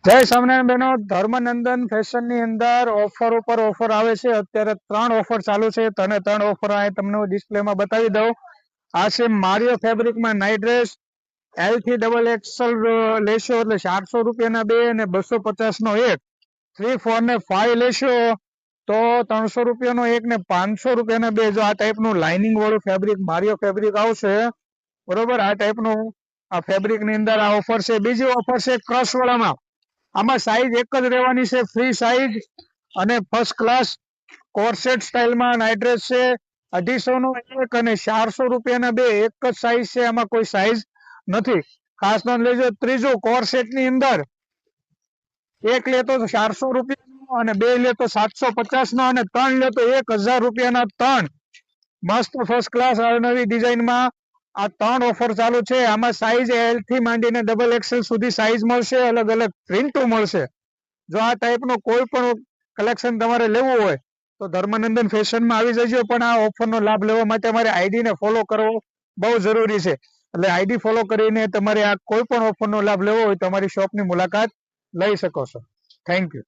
જય સ્વામિનારાયણ બહેનો, ધર્મનંદન ફેશન ની અંદર ઓફર ઉપર ઓફર આવે છે. અત્યારે 3 ઓફર ચાલુ છે. તને 3 ઓફર આ તમને ડિસ્પ્લે માં બતાવી દઉં. આ છે મારિયો ફેબ્રિક માં નાઇટ ડ્રેસ. એલ થી ડબલ એક્સલ લેશો એટલે 400 રૂપિયાના 2 અને 250 નો 1. 3, 4 ને 5 લેશો તો 300 રૂપિયાનો 1 ને 500 રૂપિયાના 2. જો આ ટાઈપ નું લાઇનિંગ વાળું ફેબ્રિક મારિયો ફેબ્રિક આવશે, બરોબર. આ ટાઈપ નું આ ફેબ્રિક ની અંદર આ ઓફર છે. બીજી ઓફર છે ક્રશ વાળામાં. આમાં સાઈઝ એક જ રહેવાની છે, ફ્રી સાઈઝ અને ફર્સ્ટ ક્લાસ કોર્સેટ સ્ટાઇલમાં નાઇટ ડ્રેસ છે. 250 નો 1 અને 400 રૂપિયાના 2. એક જ સાઈઝ છે, આમાં કોઈ સાઈઝ નથી, ખાસ નોંધ લેજો. ત્રીજું કોર્સેટ ની અંદર 1 લે તો 400 રૂપિયાનો અને 2 લે તો 750 નો અને 3 લે તો 1000 રૂપિયાના 3. મસ્ત ફર્સ્ટ ક્લાસ નવી ડિઝાઇનમાં આ 3 ઓફર ચાલુ છે. આમાં સાઈઝ એલ થી માંડીને ડબલ એક્સેલ સુધી સાઈઝ મળશે, અલગ અલગ પ્રિન્ટો મળશે. જો આ ટાઈપનું કોઈ પણ કલેક્શન તમારે લેવું હોય તો ધર્મનંદન ફેશનમાં આવી જજો. પણ આ ઓફરનો લાભ લેવા માટે અમારે આઈડીને ફોલો કરવો બહુ જરૂરી છે. એટલે આઈડી ફોલો કરીને તમારે આ કોઈ પણ ઓફરનો લાભ લેવો હોય તો અમારી શોપની મુલાકાત લઈ શકો છો. Thank you.